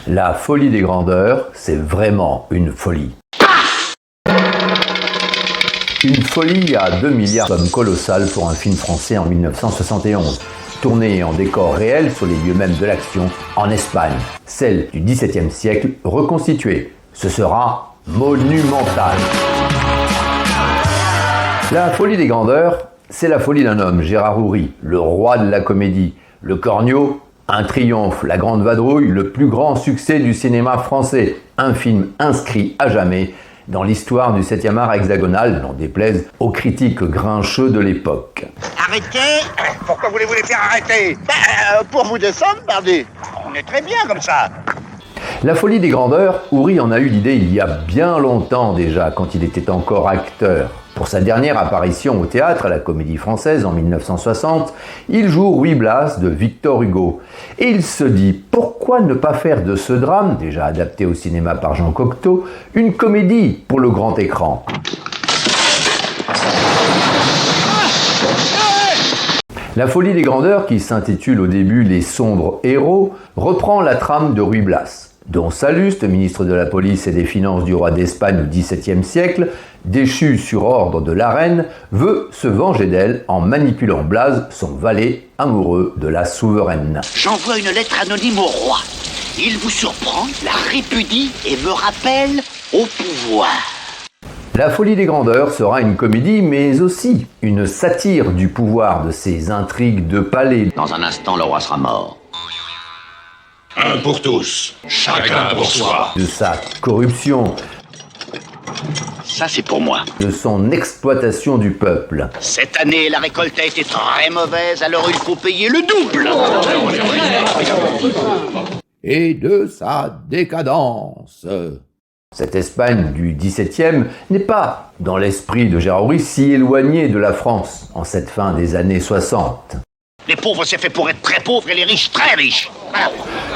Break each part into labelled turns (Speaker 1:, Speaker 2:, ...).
Speaker 1: La folie des grandeurs, c'est vraiment une folie. Une folie à 2 milliards, somme colossale pour un film français en 1971, tourné en décor réel sur les lieux mêmes de l'action en Espagne, celle du XVIIe siècle reconstituée. Ce sera monumental. La folie des grandeurs, c'est la folie d'un homme, Gérard Houry, le roi de la comédie, le Cornio, un triomphe, La Grande Vadrouille, le plus grand succès du cinéma français, un film inscrit à jamais dans l'histoire du 7e art hexagonal, n'en déplaise aux critiques grincheux de l'époque.
Speaker 2: Arrêtez! Pourquoi voulez-vous les faire arrêter? Pour vous descendre, pardi. On est très bien comme ça.
Speaker 1: La folie des grandeurs, Houry en a eu l'idée il y a bien longtemps déjà, quand il était encore acteur. Pour sa dernière apparition au théâtre à la Comédie Française en 1960, il joue Ruy Blas de Victor Hugo. Et il se dit, pourquoi ne pas faire de ce drame, déjà adapté au cinéma par Jean Cocteau, une comédie pour le grand écran? La folie des grandeurs, qui s'intitule au début Les sombres héros, reprend la trame de Ruy Blas, dont Salluste, ministre de la police et des finances du roi d'Espagne au XVIIe siècle, déchu sur ordre de la reine, veut se venger d'elle en manipulant Blas, son valet amoureux de la souveraine.
Speaker 2: J'envoie une lettre anonyme au roi. Il vous surprend, la répudie et me rappelle au pouvoir.
Speaker 1: La folie des grandeurs sera une comédie, mais aussi une satire du pouvoir, de ses intrigues de palais.
Speaker 2: Dans un instant, le roi sera mort.
Speaker 3: Un pour tous, chacun pour soi.
Speaker 1: De sa corruption,
Speaker 2: Ça, c'est pour moi.
Speaker 1: de son exploitation du peuple.
Speaker 2: Cette année, la récolte a été très mauvaise, alors il faut payer le double.
Speaker 1: Et de sa décadence. Cette Espagne du XVIIe n'est pas, dans l'esprit de Gérard Houry, si éloignée de la France en cette fin des années 60.
Speaker 2: Les pauvres, c'est fait pour être très pauvres et les riches, très riches. Voilà.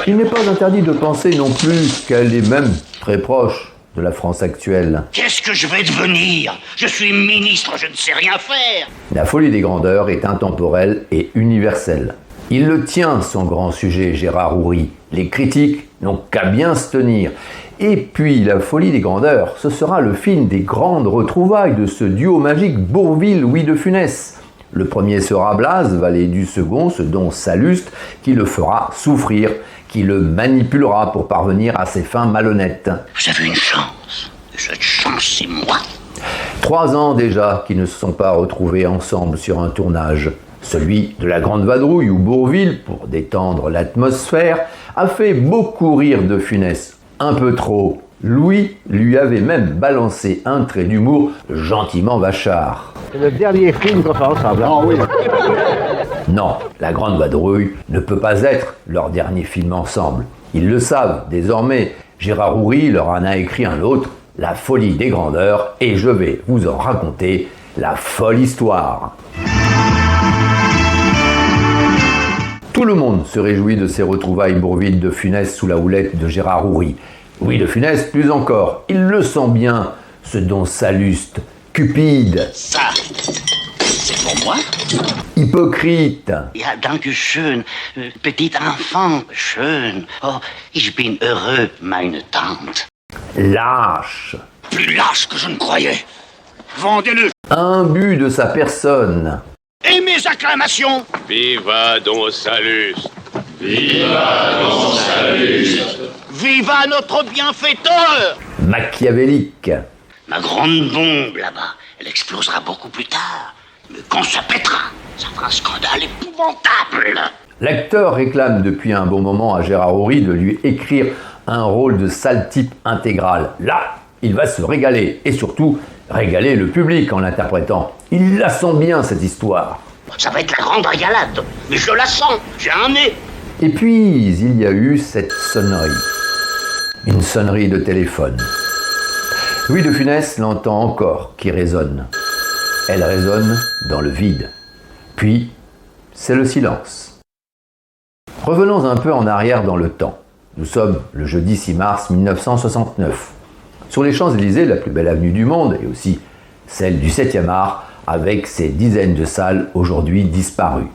Speaker 1: Il n'est pas interdit de penser non plus qu'elle est même très proche de la France actuelle.
Speaker 2: Qu'est-ce que je vais devenir? Je suis ministre, je ne sais rien faire.
Speaker 1: La folie des grandeurs est intemporelle et universelle. Il le tient, son grand sujet, Gérard Houry. Les critiques n'ont qu'à bien se tenir. Et puis, La folie des grandeurs, ce sera le film des grandes retrouvailles de ce duo magique Bourvil-Louis de Funès. Le premier sera Blas, valet du second, ce dont Salluste, qui le fera souffrir, qui le manipulera pour parvenir à ses fins malhonnêtes.
Speaker 2: Vous avez une chance. Et cette chance, c'est moi.
Speaker 1: 3 ans déjà qu'ils ne se sont pas retrouvés ensemble sur un tournage. Celui de La Grande Vadrouille où Bourvil, pour détendre l'atmosphère, a fait beaucoup rire de Funès. Un peu trop. Louis lui avait même balancé un trait d'humour gentiment vachard.
Speaker 4: C'est le dernier film qu'on fait ensemble. Ah oui.
Speaker 1: Non, La Grande Vadrouille ne peut pas être leur dernier film ensemble. Ils le savent désormais. Gérard Houry leur en a écrit un autre, La folie des grandeurs, et je vais vous en raconter la folle histoire. Tout le monde se réjouit de ces retrouvailles Bourvil de Funès sous la houlette de Gérard Houry. Louis de Funès plus encore, il le sent bien, ce dont Salluste, cupide,
Speaker 2: Ça, c'est pour moi.
Speaker 1: hypocrite,
Speaker 2: Ja, danke schön, petit enfant, schön. Oh, ich bin heureux, meine Tante.
Speaker 1: lâche,
Speaker 2: Plus lâche que je ne croyais. Vendez-le.
Speaker 1: imbu de sa personne,
Speaker 2: Et mes acclamations.
Speaker 3: Viva Don Salluste.
Speaker 2: Viva notre bienfaiteur.
Speaker 1: machiavélique,
Speaker 2: Ma grande bombe, là-bas, elle explosera beaucoup plus tard. Mais quand ça pètera, ça fera un scandale épouvantable.
Speaker 1: L'acteur réclame depuis un bon moment à Gérard Houry de lui écrire un rôle de sale type intégral. Là, il va se régaler, et surtout régaler le public en l'interprétant. Il la sent bien, cette histoire.
Speaker 2: Ça va être la grande régalade. Mais je la sens, j'ai un nez.
Speaker 1: Et puis, il y a eu cette sonnerie. Une sonnerie de téléphone. Louis de Funès l'entend encore, qui résonne. Elle résonne dans le vide. Puis, c'est le silence. Revenons un peu en arrière dans le temps. Nous sommes le jeudi 6 mars 1969. Sur les Champs-Élysées, la plus belle avenue du monde, et aussi celle du 7e art, avec ses dizaines de salles aujourd'hui disparues.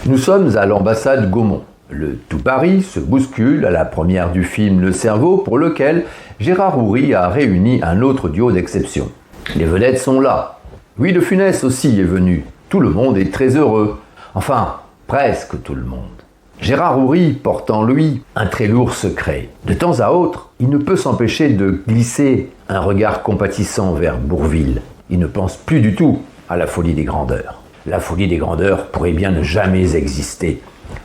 Speaker 1: Nous sommes à l'ambassade Gaumont. Le tout Paris se bouscule à la première du film Le Cerveau, pour lequel Gérard Houry a réuni un autre duo d'exception. Les vedettes sont là. Louis de Funès aussi est venu. Tout le monde est très heureux. Enfin, presque tout le monde. Gérard Houry porte en lui un très lourd secret. De temps à autre, il ne peut s'empêcher de glisser un regard compatissant vers Bourvil. Il ne pense plus du tout à la folie des grandeurs. La folie des grandeurs pourrait bien ne jamais exister.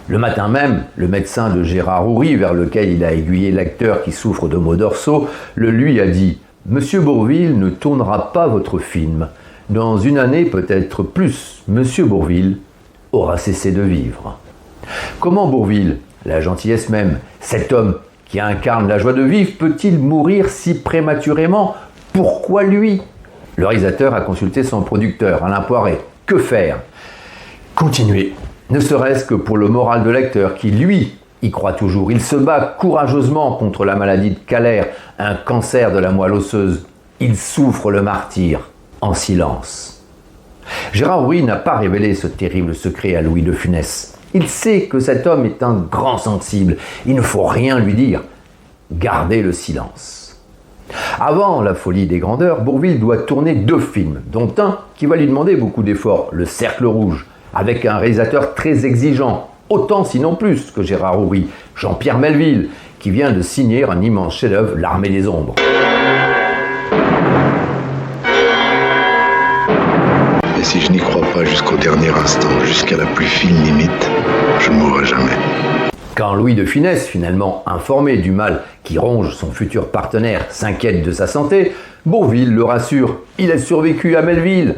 Speaker 1: Le matin même, le médecin de Gérard Houry, vers lequel il a aiguillé l'acteur qui souffre de maux dorsaux, le lui a dit « Monsieur Bourvil ne tournera pas votre film. Dans une année, peut-être plus, Monsieur Bourvil aura cessé de vivre. » Comment Bourvil, la gentillesse même, cet homme qui incarne la joie de vivre, peut-il mourir si prématurément? Pourquoi lui? Le réalisateur a consulté son producteur, Alain Poiret. Que faire? Continuer. Ne serait-ce que pour le moral de l'acteur qui, lui, y croit toujours. Il se bat courageusement contre la maladie de Calère, un cancer de la moelle osseuse. Il souffre le martyre, en silence. Gérard Houry n'a pas révélé ce terrible secret à Louis de Funès. Il sait que cet homme est un grand sensible. Il ne faut rien lui dire. Gardez le silence. Avant La folie des grandeurs, Bourvil doit tourner 2 films, dont un qui va lui demander beaucoup d'efforts, Le Cercle rouge, avec un réalisateur très exigeant, autant sinon plus que Gérard Houry, Jean-Pierre Melville, qui vient de signer un immense chef-d'œuvre, L'Armée des ombres.
Speaker 5: Et si je n'y crois pas jusqu'au dernier instant, jusqu'à la plus fine limite, je ne mourrai jamais.
Speaker 1: Quand Louis de Funès, finalement informé du mal qui ronge son futur partenaire, s'inquiète de sa santé, Bourvil le rassure, il a survécu à Melville.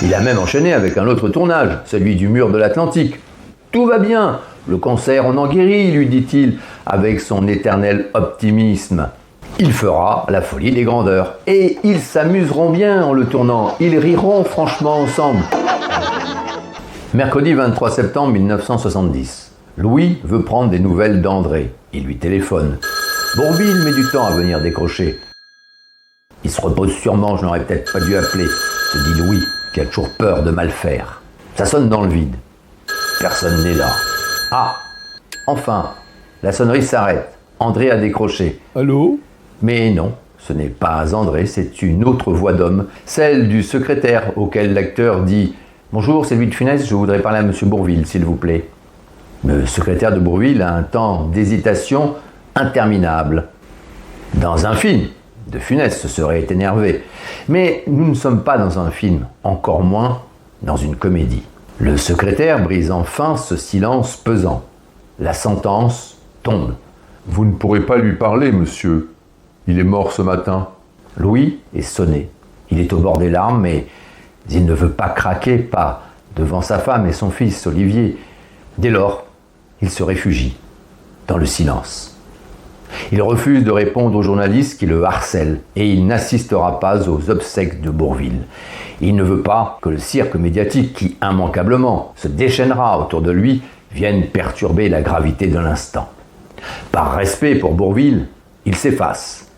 Speaker 1: Il a même enchaîné avec un autre tournage, celui du mur de l'Atlantique. Tout va bien, le cancer on en guérit, lui dit-il, avec son éternel optimisme. Il fera La folie des grandeurs. Et ils s'amuseront bien en le tournant, ils riront franchement ensemble. Mercredi 23 septembre 1970. Louis veut prendre des nouvelles d'André. Il lui téléphone. Bourvil met du temps à venir décrocher. Il se repose sûrement, je n'aurais peut-être pas dû appeler, se dit Louis, qui a toujours peur de mal faire. Ça sonne dans le vide. Personne n'est là. Ah, enfin, la sonnerie s'arrête. André a décroché.
Speaker 6: Allô?
Speaker 1: Mais non, ce n'est pas André, c'est une autre voix d'homme, celle du secrétaire auquel l'acteur dit « Bonjour, c'est Louis de Funès, je voudrais parler à M. Bourvil, s'il vous plaît. » Le secrétaire de Bourvil a un temps d'hésitation interminable. Dans un film, de Funès se serait énervé. Mais nous ne sommes pas dans un film, encore moins dans une comédie. Le secrétaire brise enfin ce silence pesant. La sentence tombe.
Speaker 6: « Vous ne pourrez pas lui parler, monsieur. Il est mort ce matin. »
Speaker 1: Louis est sonné. Il est au bord des larmes, mais il ne veut pas craquer, pas devant sa femme et son fils, Olivier. Dès lors, il se réfugie dans le silence. Il refuse de répondre aux journalistes qui le harcèlent et il n'assistera pas aux obsèques de Bourvil. Il ne veut pas que le cirque médiatique qui, immanquablement, se déchaînera autour de lui, vienne perturber la gravité de l'instant. Par respect pour Bourvil, il s'efface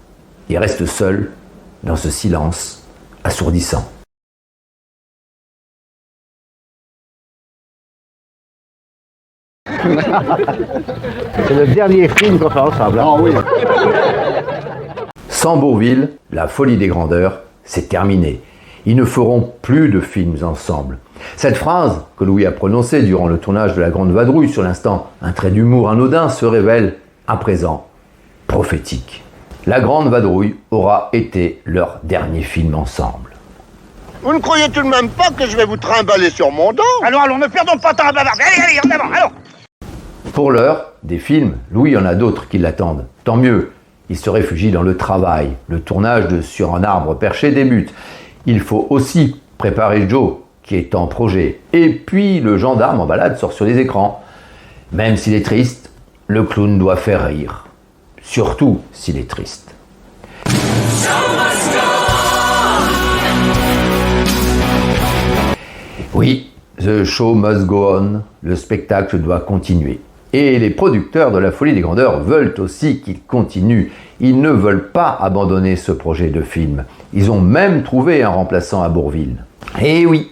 Speaker 1: et reste seul dans ce silence assourdissant.
Speaker 4: C'est le dernier film qu'on fait ensemble. Ah oui.
Speaker 1: Sans Bourvil, La folie des grandeurs, c'est terminé. Ils ne feront plus de films ensemble. Cette phrase que Louis a prononcée durant le tournage de La Grande Vadrouille, sur l'instant un trait d'humour anodin, se révèle à présent prophétique. La Grande Vadrouille aura été leur dernier film ensemble.
Speaker 7: Vous ne croyez tout de même pas que je vais vous trimballer sur mon dos?
Speaker 2: Alors, ne perdons pas de temps à bavarder. Allez, en avant, alors.
Speaker 1: Pour l'heure, des films, Louis en a d'autres qui l'attendent. Tant mieux, il se réfugie dans le travail. Le tournage de Sur un arbre perché débute. Il faut aussi préparer Joe, qui est en projet. Et puis, le gendarme en balade sort sur les écrans. Même s'il est triste, le clown doit faire rire. Surtout s'il est triste. Oui, the show must go on. Le spectacle doit continuer. Et les producteurs de La folie des grandeurs veulent aussi qu'il continue. Ils ne veulent pas abandonner ce projet de film. Ils ont même trouvé un remplaçant à Bourvil. Et oui,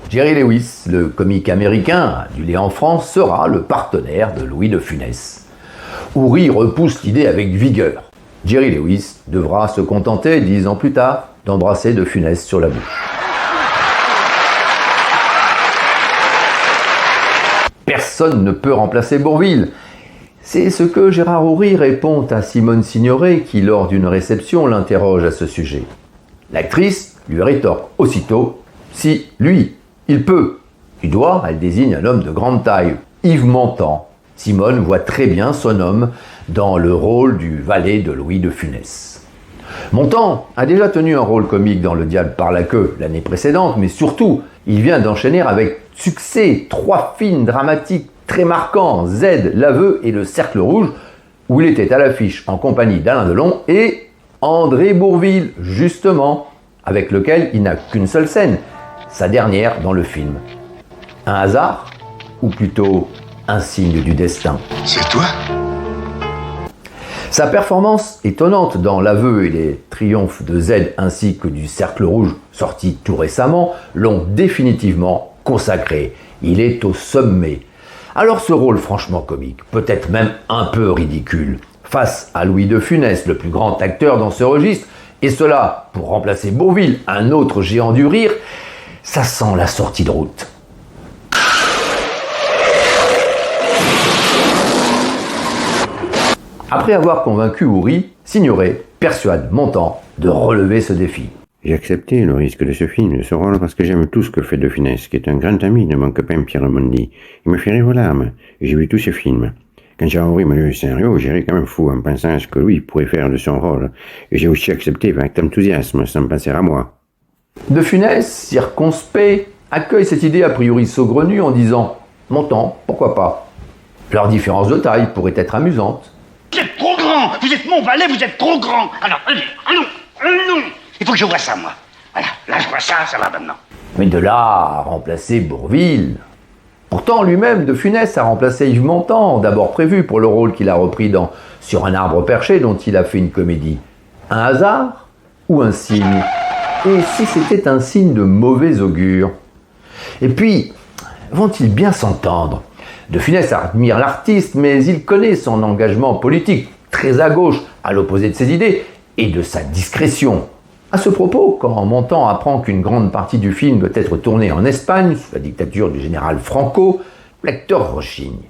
Speaker 1: Jerry Lewis, le comique américain adulé en France, sera le partenaire de Louis de Funès. Ourry repousse l'idée avec vigueur. Jerry Lewis devra se contenter, 10 ans plus tard, d'embrasser de Funès sur la bouche. Personne ne peut remplacer Bourvil. C'est ce que Gérard Ourry répond à Simone Signoret qui, lors d'une réception, l'interroge à ce sujet. L'actrice lui rétorque aussitôt « Si, lui, il peut ». Du doigt, elle désigne un homme de grande taille, Yves Montand. Simone voit très bien son homme dans le rôle du valet de Louis de Funès. Montand a déjà tenu un rôle comique dans Le Diable par la queue l'année précédente, mais surtout, il vient d'enchaîner avec succès 3 films dramatiques très marquants, Z, L'Aveu et Le Cercle Rouge, où il était à l'affiche en compagnie d'Alain Delon et André Bourvil, justement, avec lequel il n'a qu'une seule scène, sa dernière dans le film. Un hasard, ou plutôt un signe du destin.
Speaker 5: C'est toi?
Speaker 1: Sa performance étonnante dans L'Aveu et les triomphes de Z ainsi que du Cercle Rouge, sorti tout récemment, l'ont définitivement consacré. Il est au sommet. Alors ce rôle franchement comique, peut-être même un peu ridicule, face à Louis de Funès, le plus grand acteur dans ce registre, et cela pour remplacer Bourvil, un autre géant du rire, ça sent la sortie de route. Après avoir convaincu Ourry, Signoret persuade Montand de relever ce défi.
Speaker 8: J'ai accepté le risque de ce film, de ce rôle, parce que j'aime tout ce que fait De Funès, qui est un grand ami de mon copain Pierre Mondi. Il me fait rire aux larmes, et j'ai vu tous ses films. Quand Gérard Ourry m'a lu le scénario, j'ai ri comme un fou en pensant à ce que lui pourrait faire de son rôle. Et j'ai aussi accepté avec enthousiasme, sans penser à moi.
Speaker 1: De Funès, circonspect, accueille cette idée a priori saugrenue en disant « Montand, pourquoi pas ?» Leur différence de taille pourrait être amusante.
Speaker 2: Vous êtes trop grand. Vous êtes mon valet, vous êtes trop grand. Alors, allons. Il faut que je vois ça, moi. Voilà, là je vois ça va maintenant.
Speaker 1: Mais de là à remplacer Bourvil. Pourtant, lui-même, De Funès a remplacé Yves Montand, d'abord prévu pour le rôle qu'il a repris dans Sur un arbre perché, dont il a fait une comédie. Un hasard ou un signe? Et si c'était un signe de mauvais augure? Et puis, vont-ils bien s'entendre? De Funès admire l'artiste, mais il connaît son engagement politique, très à gauche, à l'opposé de ses idées, et de sa discrétion. À ce propos, quand Montand apprend qu'une grande partie du film doit être tournée en Espagne, sous la dictature du général Franco, l'acteur rechigne.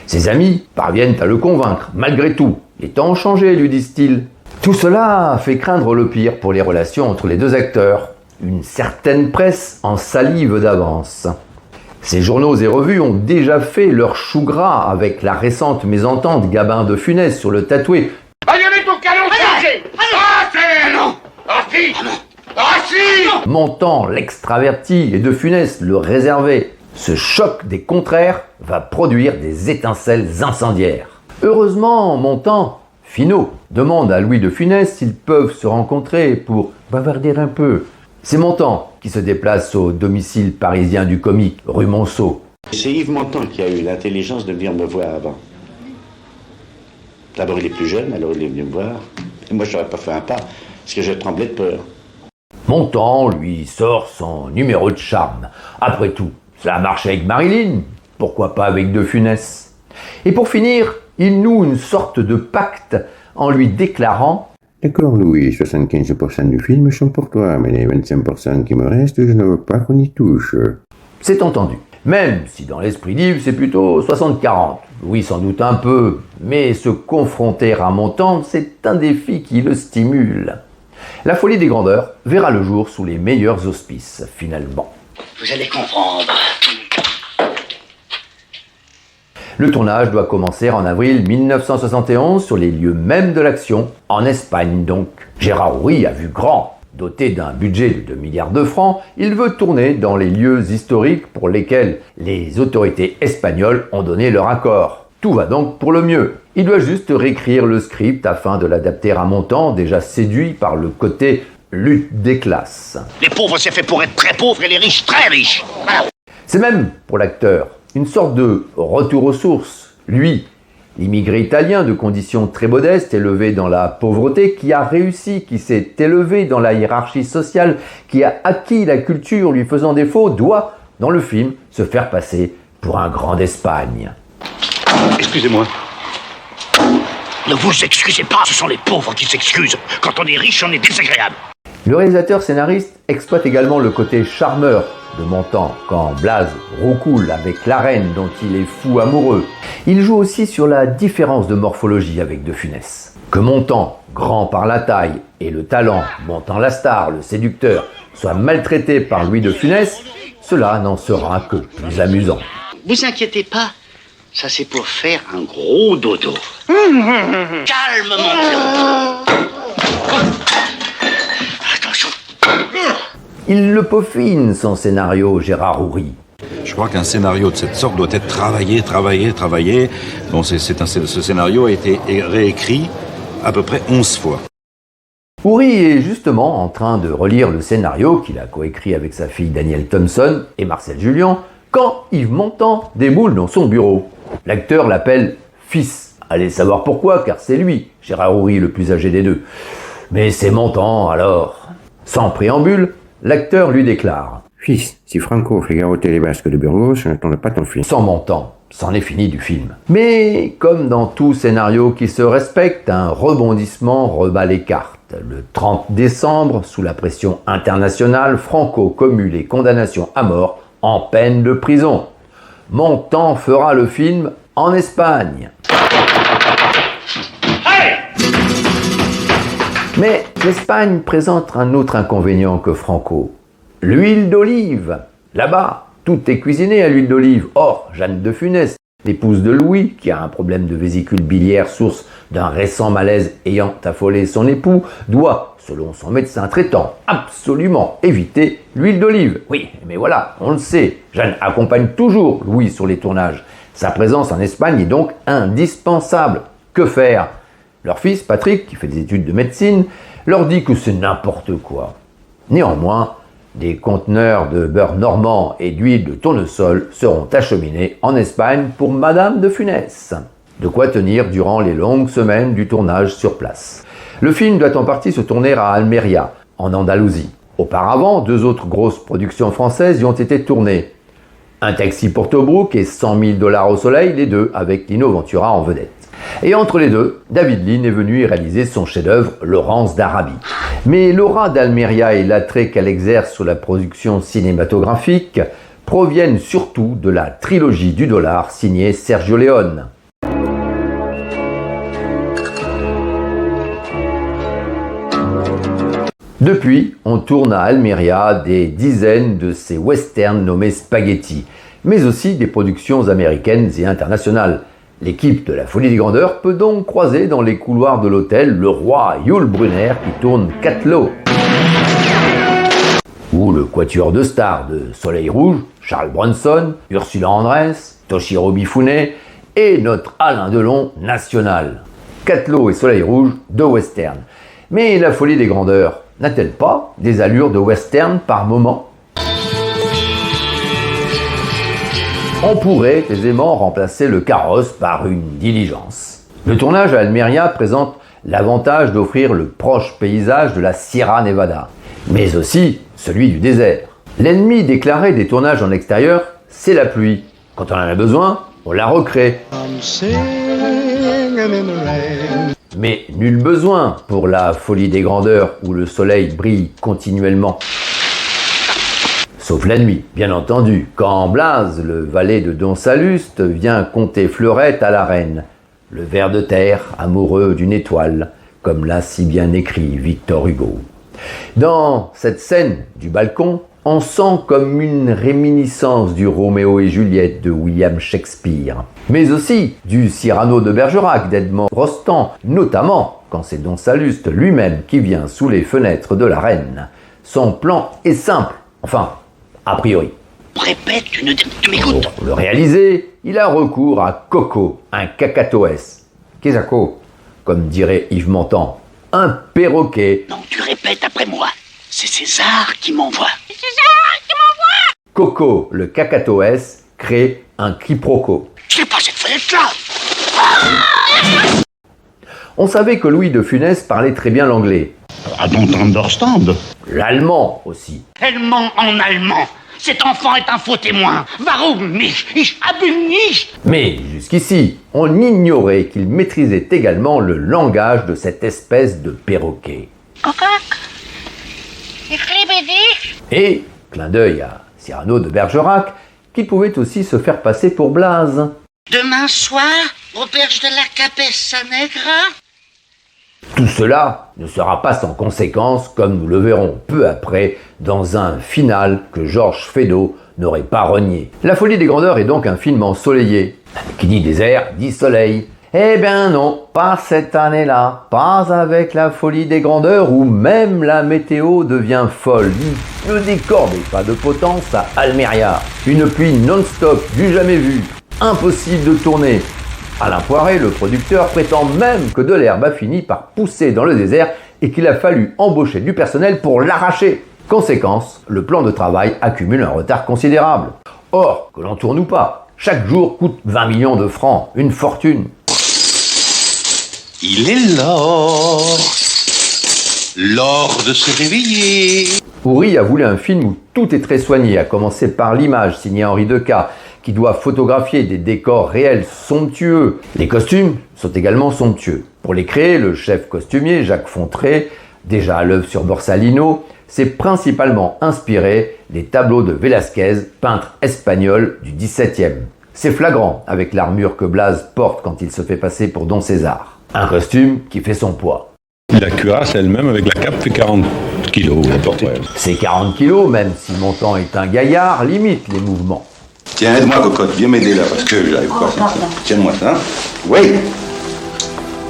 Speaker 1: Ses amis parviennent à le convaincre, malgré tout. Les temps ont changé, lui disent-ils. Tout cela fait craindre le pire pour les relations entre les deux acteurs. Une certaine presse en salive d'avance. Ces journaux et revues ont déjà fait leur chou gras avec la récente mésentente Gabin de Funès sur le tatoué.
Speaker 3: Allez, ton canon chargé! Non! Ah si!
Speaker 1: Montand l'extraverti et De Funès le réservé. Ce choc des contraires va produire des étincelles incendiaires. Heureusement, Montand, finot, demande à Louis de Funès s'ils peuvent se rencontrer pour bavarder un peu. C'est Montand qui se déplace au domicile parisien du comique, rue Monceau.
Speaker 9: C'est Yves Montand qui a eu l'intelligence de venir me voir avant. D'abord, il est plus jeune, alors il est venu me voir. Et moi, je n'aurais pas fait un pas, parce que je tremblais de peur.
Speaker 1: Montand, lui, sort son numéro de charme. Après tout, ça a marché avec Marilyn, pourquoi pas avec De Funès? Et pour finir, il noue une sorte de pacte en lui déclarant «
Speaker 8: D'accord, Louis, 75% du film sont pour toi, mais les 25% qui me restent, je ne veux pas qu'on y touche. »
Speaker 1: C'est entendu. Même si dans l'esprit d'Yves, c'est plutôt 60-40. Oui, sans doute un peu, mais se confronter à Montand, c'est un défi qui le stimule. La folie des grandeurs verra le jour sous les meilleurs auspices, finalement.
Speaker 2: Vous allez comprendre.
Speaker 1: Le tournage doit commencer en avril 1971 sur les lieux mêmes de l'action, en Espagne donc. Gérard Ourry a vu grand. Doté d'un budget de 2 milliards de francs, il veut tourner dans les lieux historiques pour lesquels les autorités espagnoles ont donné leur accord. Tout va donc pour le mieux. Il doit juste réécrire le script afin de l'adapter à Montand, déjà séduit par le côté lutte des classes.
Speaker 2: Les pauvres, c'est fait pour être très pauvres et les riches, très riches. Voilà.
Speaker 1: C'est même, pour l'acteur, une sorte de retour aux sources. Lui, l'immigré italien de conditions très modestes, élevé dans la pauvreté, qui a réussi, qui s'est élevé dans la hiérarchie sociale, qui a acquis la culture lui faisant défaut, doit, dans le film, se faire passer pour un grand d'Espagne.
Speaker 9: Excusez-moi.
Speaker 2: Ne vous excusez pas, ce sont les pauvres qui s'excusent. Quand on est riche, on est désagréable.
Speaker 1: Le réalisateur scénariste exploite également le côté charmeur de Montand quand Blaze roucoule avec la reine dont il est fou amoureux. Il joue aussi sur la différence de morphologie avec De Funès. Que Montand, grand par la taille et le talent, Montand la star, le séducteur, soit maltraité par Louis De Funès, cela n'en sera que plus amusant.
Speaker 2: Vous inquiétez pas, ça c'est pour faire un gros dodo. Calme mon Pierrot. Attention.
Speaker 1: Il le peaufine, son scénario, Gérard Houry.
Speaker 3: Je crois qu'un scénario de cette sorte doit être travaillé. Bon, ce scénario a été réécrit à peu près 11 fois.
Speaker 1: Houry est justement en train de relire le scénario qu'il a coécrit avec sa fille Danielle Thompson et Marcel Julien quand Yves Montand déboule dans son bureau. L'acteur l'appelle fils. Allez savoir pourquoi, car c'est lui, Gérard Houry, le plus âgé des deux. Mais c'est Montand alors. Sans préambule, l'acteur lui déclare:
Speaker 8: Fils, si Franco fait garrotter les basques de Burgos, je n'attends pas ton fils.
Speaker 1: Sans Montand, c'en est fini du film. Mais comme dans tout scénario qui se respecte, un rebondissement rebat les cartes. Le 30 décembre, sous la pression internationale, Franco commue les condamnations à mort en peine de prison. Montand fera le film en Espagne. Mais l'Espagne présente un autre inconvénient que Franco. L'huile d'olive. Là-bas, tout est cuisiné à l'huile d'olive. Or, Jeanne de Funès, l'épouse de Louis, qui a un problème de vésicule biliaire source d'un récent malaise ayant affolé son époux, doit, selon son médecin traitant, absolument éviter l'huile d'olive. Oui, mais voilà, on le sait, Jeanne accompagne toujours Louis sur les tournages. Sa présence en Espagne est donc indispensable. Que faire ? Leur fils, Patrick, qui fait des études de médecine, leur dit que c'est n'importe quoi. Néanmoins, des conteneurs de beurre normand et d'huile de tournesol seront acheminés en Espagne pour Madame de Funès. De quoi tenir durant les longues semaines du tournage sur place. Le film doit en partie se tourner à Almeria, en Andalousie. Auparavant, 2 autres grosses productions françaises y ont été tournées. Un taxi pour Tobruk et 100 000 $ au soleil, les deux avec Lino Ventura en vedette. Et entre les deux, David Lean est venu y réaliser son chef-d'œuvre Laurence d'Arabie. Mais l'aura d'Almeria et l'attrait qu'elle exerce sur la production cinématographique proviennent surtout de la trilogie du dollar signée Sergio Leone. Depuis, on tourne à Almeria des dizaines de ces westerns nommés Spaghetti, mais aussi des productions américaines et internationales. L'équipe de la Folie des Grandeurs peut donc croiser dans les couloirs de l'hôtel le roi Yul Brynner qui tourne Catlo. Ou le quatuor de stars de Soleil Rouge, Charles Bronson, Ursula Andress, Toshiro Mifune et notre Alain Delon national. Catlo et Soleil Rouge, 2 westerns. Mais la Folie des Grandeurs n'a-t-elle pas des allures de western par moment ? On pourrait aisément remplacer le carrosse par une diligence. Le tournage à Almeria présente l'avantage d'offrir le proche paysage de la Sierra Nevada, mais aussi celui du désert. L'ennemi déclaré des tournages en extérieur, c'est la pluie. Quand on en a besoin, on la recrée. Mais nul besoin pour la Folie des Grandeurs où le soleil brille continuellement. Sauf la nuit, bien entendu, quand Blaze, le valet de Don Salluste, vient conter fleurette à la reine, le ver de terre amoureux d'une étoile, comme l'a si bien écrit Victor Hugo. Dans cette scène du balcon, on sent comme une réminiscence du Roméo et Juliette de William Shakespeare, mais aussi du Cyrano de Bergerac d'Edmond Rostand, notamment quand c'est Don Salluste lui-même qui vient sous les fenêtres de la reine. Son plan est simple, enfin, a priori.
Speaker 2: Répète, tu m'écoutes.
Speaker 1: Pour le réaliser, il a recours à Coco, un cacatoès. Qu'est-ce que comme dirait Yves Montand, un perroquet.
Speaker 2: Non, tu répètes après moi. C'est César qui m'envoie.
Speaker 1: Coco, le cacatoès, crée un quiproquo.
Speaker 2: Je n'ai pas cette fenêtre-là.
Speaker 1: On savait que Louis de Funès parlait très bien l'anglais.
Speaker 9: I don't understand.
Speaker 1: L'allemand aussi.
Speaker 2: Elle ment en allemand. Cet enfant est un faux témoin. Warum nicht? Ich habe nicht.
Speaker 1: Mais jusqu'ici, on ignorait qu'il maîtrisait également le langage de cette espèce de perroquet. Et, clin d'œil à Cyrano de Bergerac, qu'il pouvait aussi se faire passer pour Blaze.
Speaker 2: Demain soir, auberge de la Capessa Negra.
Speaker 1: Tout cela ne sera pas sans conséquence, comme nous le verrons peu après, dans un final que Georges Feydeau n'aurait pas renié. La folie des grandeurs est donc un film ensoleillé. Qui dit désert, dit soleil. Eh bien non, pas cette année-là, pas avec la folie des grandeurs où même la météo devient folle. Le décor n'est pas de potence à Almeria. Une pluie non-stop, du jamais vu, impossible de tourner. Alain Poiret, le producteur, prétend même que de l'herbe a fini par pousser dans le désert et qu'il a fallu embaucher du personnel pour l'arracher. Conséquence, le plan de travail accumule un retard considérable. Or, que l'on tourne ou pas, chaque jour coûte 20 millions de francs, une fortune.
Speaker 10: Il est l'heure de se réveiller.
Speaker 1: Ouri a voulu un film où tout est très soigné, à commencer par l'image signée Henri Decaux, qui doit photographier des décors réels somptueux. Les costumes sont également somptueux. Pour les créer, le chef costumier, Jacques Fontré, déjà à l'œuvre sur Borsalino, s'est principalement inspiré des tableaux de Velázquez, peintre espagnol du XVIIe. C'est flagrant avec l'armure que Blaze porte quand il se fait passer pour Don César. Un costume qui fait son poids.
Speaker 3: La cuirasse elle-même avec la cape fait 40 kilos.
Speaker 1: Ces 40 kilos, même si Montand est un gaillard, limite les mouvements.
Speaker 9: Tiens, aide-moi, cocotte, viens m'aider là, parce que j'arrive pas. Tiens-moi ça. Oui.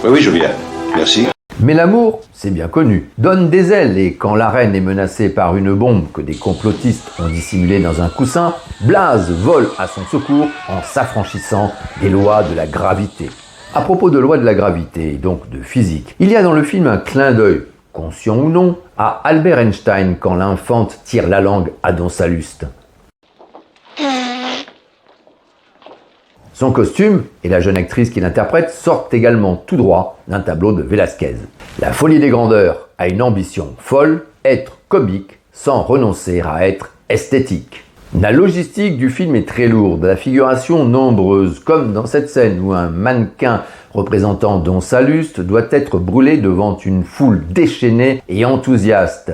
Speaker 9: Oui, je viens. Merci.
Speaker 1: Mais l'amour, c'est bien connu, donne des ailes et quand la reine est menacée par une bombe que des complotistes ont dissimulée dans un coussin, Blaze vole à son secours en s'affranchissant des lois de la gravité. À propos de lois de la gravité, donc de physique, il y a dans le film un clin d'œil, conscient ou non, à Albert Einstein quand l'infante tire la langue à Don Salluste. Son costume et la jeune actrice qui l'interprète sortent également tout droit d'un tableau de Velázquez. La folie des grandeurs a une ambition folle, être comique sans renoncer à être esthétique. La logistique du film est très lourde, la figuration nombreuse, comme dans cette scène où un mannequin représentant Don Salluste doit être brûlé devant une foule déchaînée et enthousiaste.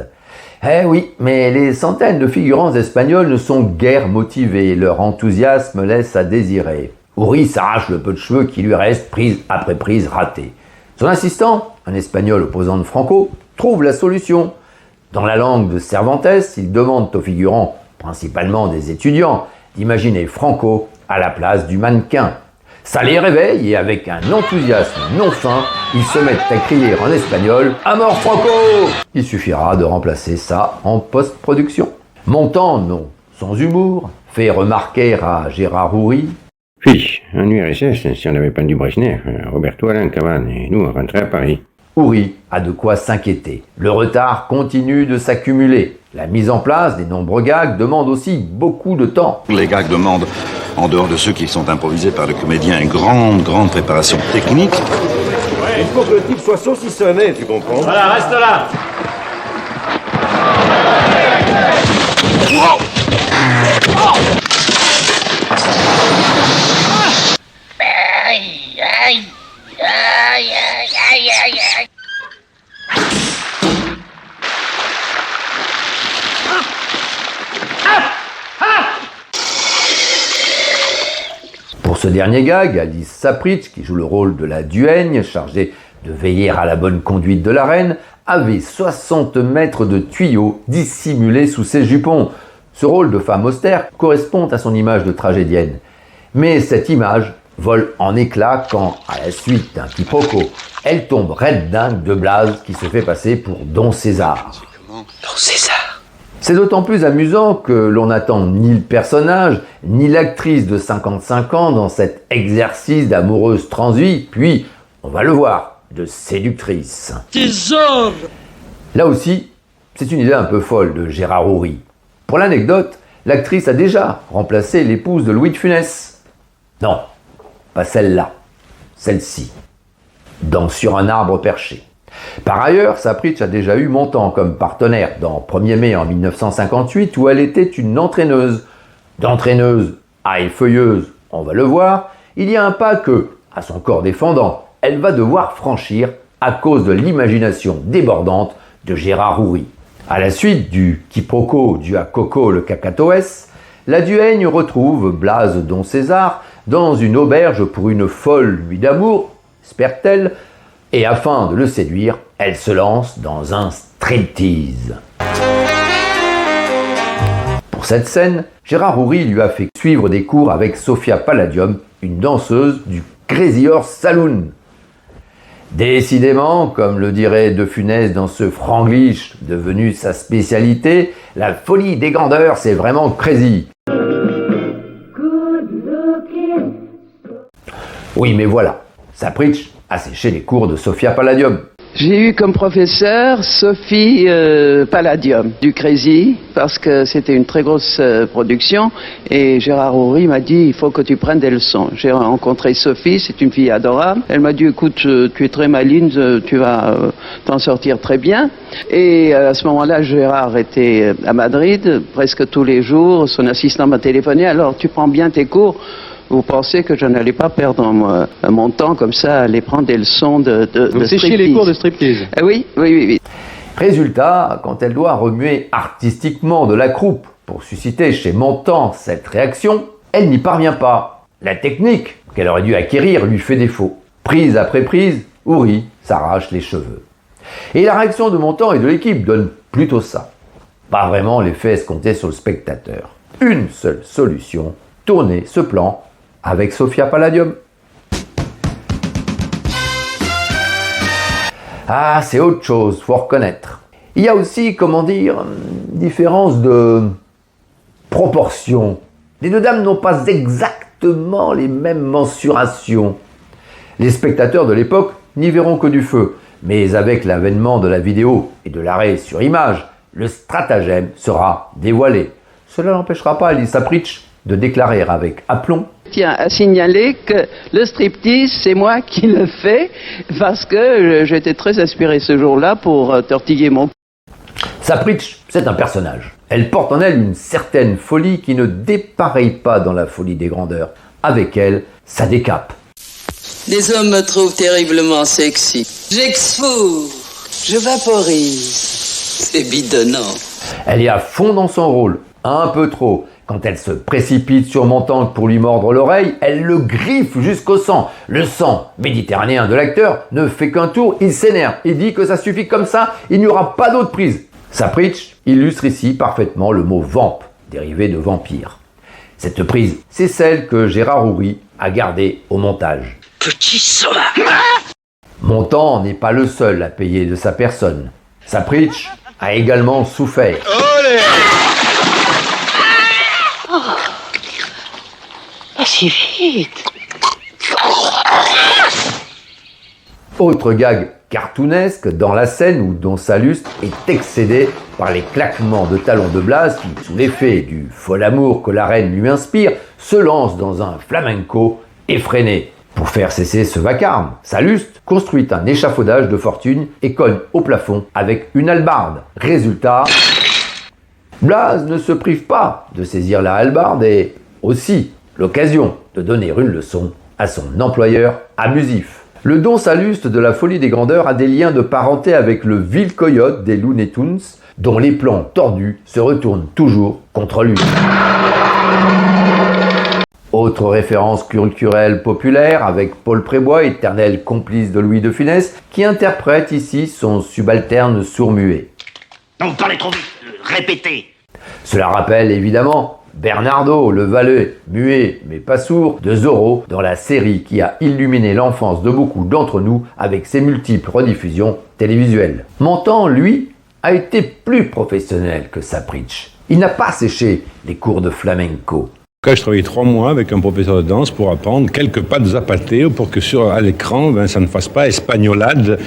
Speaker 1: Eh oui, mais les centaines de figurants espagnols ne sont guère motivés, leur enthousiasme laisse à désirer. Ouri s'arrache le peu de cheveux qui lui reste, prise après prise ratée. Son assistant, un espagnol opposant de Franco, trouve la solution. Dans la langue de Cervantes, il demande aux figurants, principalement des étudiants, d'imaginer Franco à la place du mannequin. Ça les réveille et avec un enthousiasme non fin, ils se mettent à crier en espagnol « À mort Franco !» Il suffira de remplacer ça en post-production. Montand, non, sans humour, fait remarquer à Gérard Houry
Speaker 8: « Fiche, en URSS, si on n'avait pas du Brezhnev, Roberto allait en cabane et nous on rentrait à Paris. »
Speaker 1: Houry a de quoi s'inquiéter. Le retard continue de s'accumuler. La mise en place des nombreux gags demande aussi beaucoup de temps.
Speaker 3: Les gags demandent, en dehors de ceux qui sont improvisés par le comédien, une grande préparation technique.
Speaker 4: Il faut que le type soit saucissonné, tu comprends?
Speaker 10: Voilà, reste là.
Speaker 2: Wow. Aïe, aïe, aïe, aïe, aïe, aïe.
Speaker 1: Pour ce dernier gag, Alice Sapritch, qui joue le rôle de la duègne, chargée de veiller à la bonne conduite de la reine, avait 60 mètres de tuyaux dissimulés sous ses jupons. Ce rôle de femme austère correspond à son image de tragédienne. Mais cette image vole en éclats quand, à la suite d'un quiproquo, elle tombe raide dingue de Blaze qui se fait passer pour Don César.
Speaker 10: Don César.
Speaker 1: C'est d'autant plus amusant que l'on n'attend ni le personnage, ni l'actrice de 55 ans dans cet exercice d'amoureuse transvie, puis, on va le voir, de séductrice.
Speaker 10: Trésor.
Speaker 1: Là aussi, c'est une idée un peu folle de Gérard Houry. Pour l'anecdote, l'actrice a déjà remplacé l'épouse de Louis de Funès. Non, pas celle-là, celle-ci, dans Sur un arbre perché. Par ailleurs, Sapritch a déjà eu Montand comme partenaire dans 1er mai en 1958 où elle était une entraîneuse. D'entraîneuse à effeuilleuse, on va le voir, il y a un pas que, à son corps défendant, elle va devoir franchir à cause de l'imagination débordante de Gérard Houry. À la suite du quiproquo dû à Coco le cacatoès, la Duègne retrouve Blaise Don César dans une auberge pour une folle nuit d'amour, espère-t-elle, et afin de le séduire, elle se lance dans un striptease. Pour cette scène, Gérard Houry lui a fait suivre des cours avec Sophia Palladium, une danseuse du Crazy Horse Saloon. Décidément, comme le dirait De Funès dans ce franglish devenu sa spécialité, la folie des grandeurs, c'est vraiment crazy. Oui, mais voilà, Sapritch a séché les cours de Sophia Palladium.
Speaker 11: J'ai eu comme professeur Sophie Palladium du Crazy parce que c'était une très grosse production et Gérard Houry m'a dit il faut que tu prennes des leçons. J'ai rencontré Sophie, c'est une fille adorable. Elle m'a dit écoute tu es très maligne, tu vas t'en sortir très bien. Et à ce moment-là Gérard était à Madrid presque tous les jours, son assistant m'a téléphoné alors tu prends bien tes cours. Vous pensez que je n'allais pas perdre mon temps comme ça à aller prendre des leçons de
Speaker 12: Vous séchiez les cours de striptease.
Speaker 11: Oui.
Speaker 1: Résultat, quand elle doit remuer artistiquement de la croupe pour susciter chez Montand cette réaction, elle n'y parvient pas. La technique qu'elle aurait dû acquérir lui fait défaut. Prise après prise, Houry s'arrache les cheveux. Et la réaction de Montand et de l'équipe donne plutôt ça. Pas vraiment l'effet escompté sur le spectateur. Une seule solution, tourner ce plan avec Sophia Palladium. Ah, c'est autre chose, faut reconnaître. Il y a aussi, différence de proportion. Les deux dames n'ont pas exactement les mêmes mensurations. Les spectateurs de l'époque n'y verront que du feu, mais avec l'avènement de la vidéo et de l'arrêt sur image, le stratagème sera dévoilé. Cela n'empêchera pas Alice Sapritch de déclarer avec aplomb:
Speaker 11: Tiens, à signaler que le striptease, c'est moi qui le fais parce que j'étais très inspiré ce jour-là pour tortiller mon...
Speaker 1: Sapritch, c'est un personnage. Elle porte en elle une certaine folie qui ne dépareille pas dans la folie des grandeurs. Avec elle, ça décape.
Speaker 13: Les hommes me trouvent terriblement sexy. J'exfoure, je vaporise. C'est bidonnant.
Speaker 1: Elle est à fond dans son rôle, un peu trop. Quand elle se précipite sur Montand pour lui mordre l'oreille, elle le griffe jusqu'au sang. Le sang méditerranéen de l'acteur ne fait qu'un tour, il s'énerve et dit que ça suffit comme ça, il n'y aura pas d'autre prise. Sapritch illustre ici parfaitement le mot vamp, dérivé de vampire. Cette prise, c'est celle que Gérard Houry a gardée au montage.
Speaker 2: Petit sauvage.
Speaker 1: Montand n'est pas le seul à payer de sa personne. Sapritch a également souffert.
Speaker 2: Olé!
Speaker 13: Pas si vite.
Speaker 1: Autre gag cartoonesque dans la scène où Don Salluste est excédé par les claquements de talons de Blaise qui, sous l'effet du fol amour que la reine lui inspire, se lance dans un flamenco effréné. Pour faire cesser ce vacarme, Salluste construit un échafaudage de fortune et cogne au plafond avec une hallebarde. Résultat, Blaise ne se prive pas de saisir la hallebarde et aussi l'occasion de donner une leçon à son employeur abusif. Le Don Salluste de la folie des grandeurs a des liens de parenté avec le vil coyote des Looney Tunes, dont les plans tordus se retournent toujours contre lui. Autre référence culturelle populaire avec Paul Prébois, éternel complice de Louis de Funès, qui interprète ici son subalterne sourd-muet.
Speaker 2: Non, vous parlez trop vite. Répétez.
Speaker 1: Cela rappelle évidemment Bernardo, le valet, muet mais pas sourd, de Zorro dans la série qui a illuminé l'enfance de beaucoup d'entre nous avec ses multiples rediffusions télévisuelles. Montand, lui, a été plus professionnel que Sapritch. Il n'a pas séché les cours de flamenco.
Speaker 3: Je travaillais 3 mois avec un professeur de danse pour apprendre quelques pas de zapateo pour que à l'écran, ça ne fasse pas espagnolade.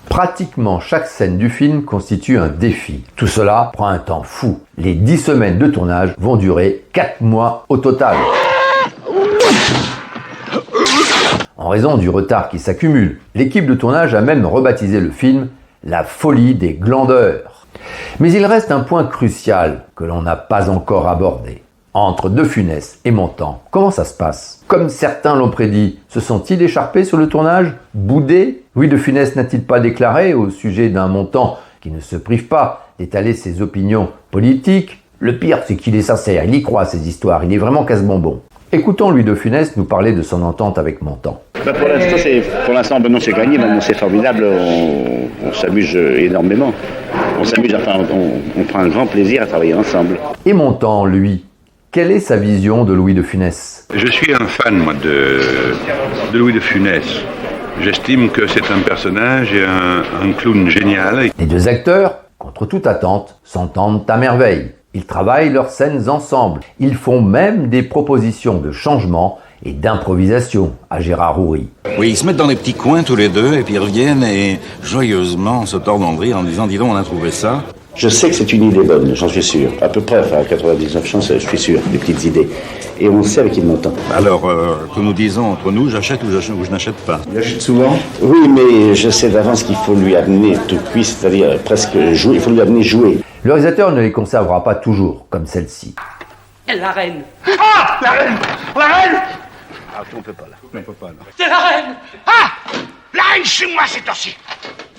Speaker 1: Pratiquement chaque scène du film constitue un défi. Tout cela prend un temps fou. Les 10 semaines de tournage vont durer 4 mois au total. en raison du retard qui s'accumule. L'équipe de tournage a même rebaptisé le film « La folie des glandeurs ». Mais il reste un point crucial que l'on n'a pas encore abordé. Entre De Funès et Montand, comment ça se passe? Comme certains l'ont prédit, se sont-ils écharpés sur le tournage? Boudés? Louis De Funès n'a-t-il pas déclaré au sujet d'un Montand qui ne se prive pas d'étaler ses opinions politiques? Le pire, c'est qu'il est sincère, il y croit à ces histoires, il est vraiment casse-bonbon. Écoutons Louis De Funès nous parler de son entente avec Montand.
Speaker 14: Pour l'instant, Benoît c'est gagné, maintenant c'est formidable, on s'amuse énormément. On s'amuse, enfin, on prend un grand plaisir à travailler ensemble.
Speaker 1: Et Montand, lui, quelle est sa vision de Louis De Funès?
Speaker 3: Je suis un fan, moi, de Louis De Funès. J'estime que c'est un personnage et un clown génial.
Speaker 1: Les deux acteurs, contre toute attente, s'entendent à merveille. Ils travaillent leurs scènes ensemble. Ils font même des propositions de changement et d'improvisation à Gérard Houry.
Speaker 3: Oui, ils se mettent dans les petits coins tous les deux, et puis ils reviennent et joyeusement se tordent en rire en disant « Dis donc, on a trouvé ça ».
Speaker 14: Je sais que c'est une idée bonne, j'en suis sûr. À peu près, enfin, à 99 chances, je suis sûr, des petites idées. Et on sait avec qui Montand.
Speaker 3: Alors, que nous disons entre nous, j'achète ou je n'achète pas.
Speaker 14: Il achète souvent? Oui, mais je sais d'avance qu'il faut lui amener tout cuit, c'est-à-dire presque jouer, il faut lui amener jouer.
Speaker 1: Le réalisateur ne les conservera pas toujours, comme celle-ci.
Speaker 10: La reine.
Speaker 2: Ah, la reine! La reine!
Speaker 14: Ah, on peut pas là. On peut pas là.
Speaker 10: C'est la reine.
Speaker 2: Ah! La reine chez moi, c'est aussi.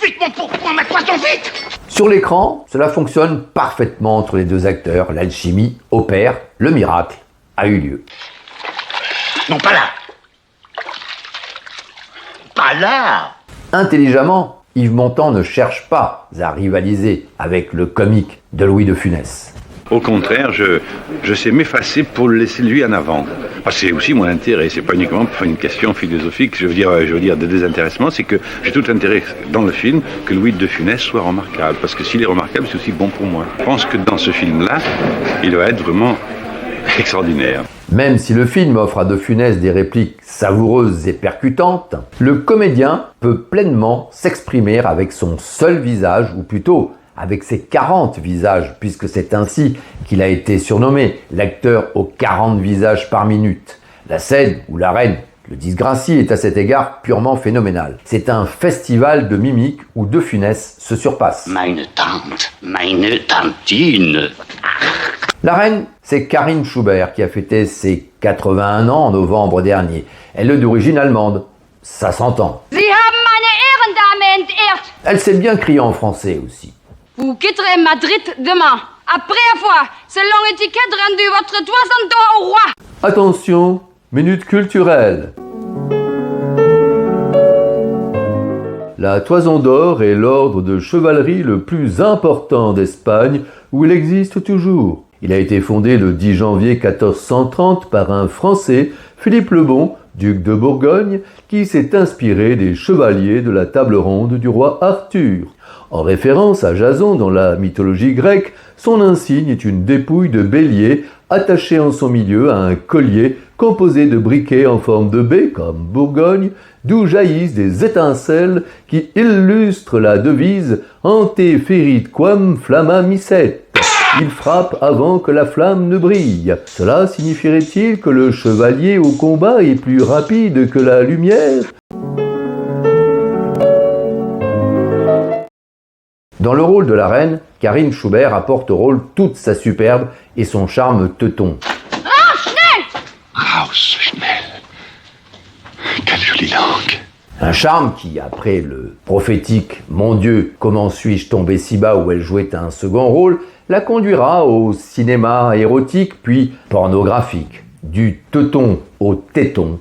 Speaker 2: Vite, mon pourpoint, ma poisson, vite!
Speaker 1: Sur l'écran, cela fonctionne parfaitement entre les deux acteurs. L'alchimie opère, le miracle a eu lieu.
Speaker 2: Non, pas là. Pas là.
Speaker 1: Intelligemment, Yves Montand ne cherche pas à rivaliser avec le comique de Louis De Funès.
Speaker 3: Au contraire, je sais m'effacer pour le laisser lui en avant. C'est aussi mon intérêt, c'est pas uniquement une question philosophique, je veux dire de désintéressement, c'est que j'ai tout intérêt dans le film que Louis De Funès soit remarquable, parce que s'il est remarquable, c'est aussi bon pour moi. Je pense que dans ce film-là, il va être vraiment extraordinaire.
Speaker 1: Même si le film offre à De Funès des répliques savoureuses et percutantes, le comédien peut pleinement s'exprimer avec son seul visage, ou plutôt avec ses 40 visages, puisque c'est ainsi qu'il a été surnommé, l'acteur aux 40 visages par minute. La scène où la reine le disgracie est à cet égard purement phénoménal. C'est un festival de mimiques où De Funès se surpasse.
Speaker 2: Meine Tante, meine Tantine.
Speaker 1: La reine, c'est Karin Schubert qui a fêté ses 81 ans en novembre dernier. Elle est d'origine allemande. Ça s'entend.
Speaker 15: Sie haben meine Ehrendame entehrt.
Speaker 1: Elle sait bien crier en français aussi.
Speaker 15: Vous quitterez Madrid demain. Après avoir, selon l'étiquette, rendu votre toison d'or au roi.
Speaker 6: Attention, minute culturelle. La Toison d'Or est l'ordre de chevalerie le plus important d'Espagne, où il existe toujours. Il a été fondé le 10 janvier 1430 par un Français, Philippe le Bon, duc de Bourgogne, qui s'est inspiré des chevaliers de la table ronde du roi Arthur. En référence à Jason dans la mythologie grecque, son insigne est une dépouille de bélier attachée en son milieu à un collier composé de briquets en forme de baie, comme Bourgogne, d'où jaillissent des étincelles qui illustrent la devise « Ante ferit quam flamma misset ». Il frappe avant que la flamme ne brille. Cela signifierait-il que le chevalier au combat est plus rapide que la lumière ?
Speaker 1: Dans le rôle de la reine, Karin Schubert apporte au rôle toute sa superbe et son charme teuton.
Speaker 15: Raus, schnell!
Speaker 5: Raus, schnell. Quelle jolie langue.
Speaker 1: Un charme qui, après le prophétique « Mon Dieu, comment suis-je tombé si bas » où elle jouait un second rôle, la conduira au cinéma érotique puis pornographique, du teuton au téton.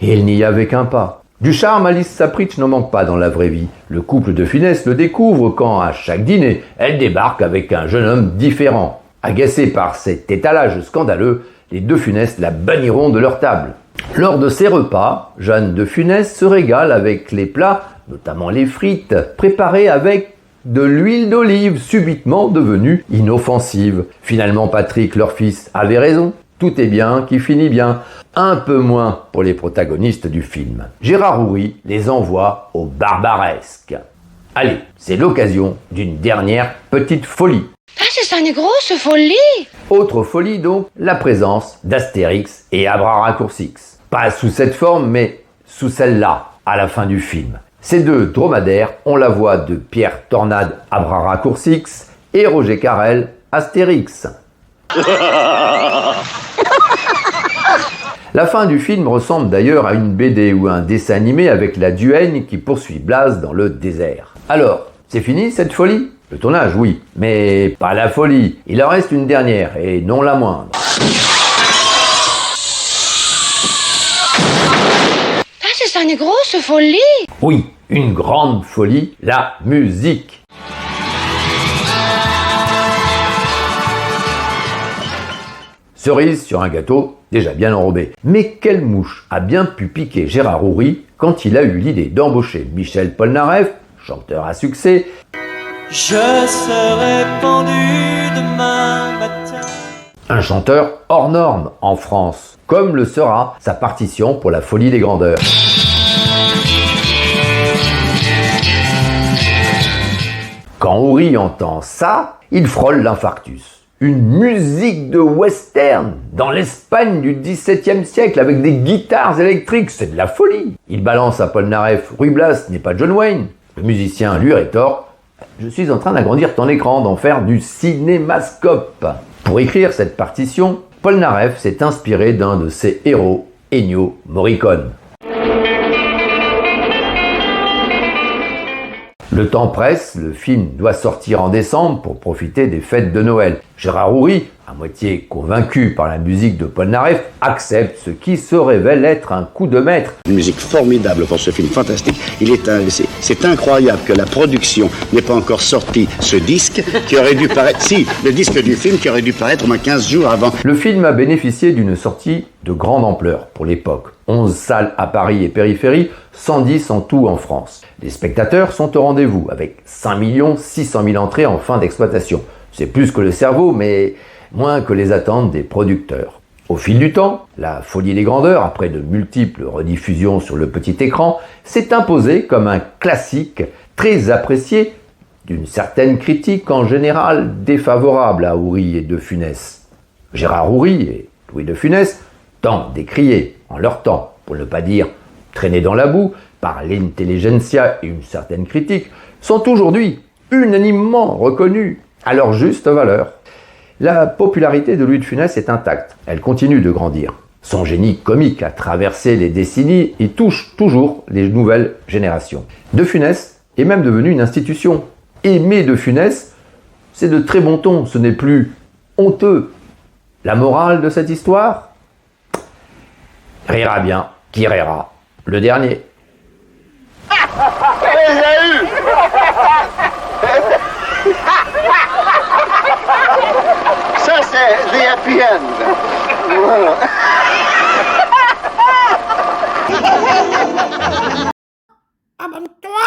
Speaker 1: Et il n'y avait qu'un pas. Du charme, Alice Sapritch n'en manque pas dans la vraie vie. Le couple de Funès le découvre quand, à chaque dîner, elle débarque avec un jeune homme différent. Agacés par cet étalage scandaleux, les deux Funès la banniront de leur table. Lors de ces repas, Jeanne de Funès se régale avec les plats, notamment les frites, préparées avec de l'huile d'olive subitement devenue inoffensive. Finalement, Patrick, leur fils, avait raison. Tout est bien qui finit bien. Un peu moins pour les protagonistes du film. Gérard Houry les envoie au barbaresque. Allez, c'est l'occasion d'une dernière petite folie.
Speaker 15: Ah, c'est une grosse folie.
Speaker 1: Autre folie donc, la présence d'Astérix et Abraracoursix. Pas sous cette forme, mais sous celle-là, à la fin du film. Ces deux dromadaires ont la voix de Pierre Tornade à bras raccourcix et Roger Carrel Astérix. La fin du film ressemble d'ailleurs à une BD ou un dessin animé avec la duègne qui poursuit Blaze dans le désert. Alors, c'est fini cette folie? Le tournage, oui, mais pas la folie. Il en reste une dernière, et non la moindre.
Speaker 15: Das ist eine große Folie.
Speaker 1: Oui, une grande folie, la musique. Cerise sur un gâteau déjà bien enrobé. Mais quelle mouche a bien pu piquer Gérard Houry quand il a eu l'idée d'embaucher Michel Polnareff, chanteur à succès.
Speaker 16: Je serai pendu demain matin.
Speaker 1: Un chanteur hors norme en France, comme le sera sa partition pour La Folie des Grandeurs. Quand Houry entend ça, il frôle l'infarctus. Une musique de western dans l'Espagne du XVIIe siècle avec des guitares électriques, c'est de la folie. Il balance à Polnareff, Ruy Blas n'est pas John Wayne. Le musicien lui rétorque, je suis en train d'agrandir ton écran, d'en faire du cinémascope. Pour écrire cette partition, Polnareff s'est inspiré d'un de ses héros, Ennio Morricone. Le temps presse, le film doit sortir en décembre pour profiter des fêtes de Noël. Gérard Houry, à moitié convaincu par la musique de Polnareff, accepte ce qui se révèle être un coup de maître.
Speaker 14: Une musique formidable pour ce film fantastique. C'est incroyable que la production n'ait pas encore sorti ce disque qui aurait dû paraître... Si, le disque du film qui aurait dû paraître au moins 15 jours avant.
Speaker 1: Le film a bénéficié d'une sortie de grande ampleur pour l'époque. 11 salles à Paris et périphérie, 110 en tout en France. Les spectateurs sont au rendez-vous avec 5 600 000 entrées en fin d'exploitation. C'est plus que le cerveau, mais moins que les attentes des producteurs. Au fil du temps, La Folie des Grandeurs, après de multiples rediffusions sur le petit écran, s'est imposée comme un classique très apprécié d'une certaine critique en général défavorable à Houry et De Funès. Gérard Houry et Louis De Funès, tant décriés en leur temps, pour ne pas dire traînés dans la boue, par l'intelligentsia et une certaine critique, sont aujourd'hui unanimement reconnus à leur juste valeur. La popularité de Louis de Funès est intacte, elle continue de grandir. Son génie comique a traversé les décennies et touche toujours les nouvelles générations. De Funès est même devenu une institution. Aimer De Funès, c'est de très bon ton, ce n'est plus honteux. La morale de cette histoire ? Rira bien, qui rira, le dernier.
Speaker 7: Ça, c'est the happy end. Voilà.
Speaker 8: Abonne-toi.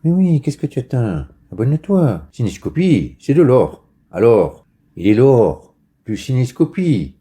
Speaker 8: Mais oui, qu'est-ce que tu attends? Abonne-toi. Cinescopie, c'est de l'or. Alors, il est l'or. Plus Cinescopie.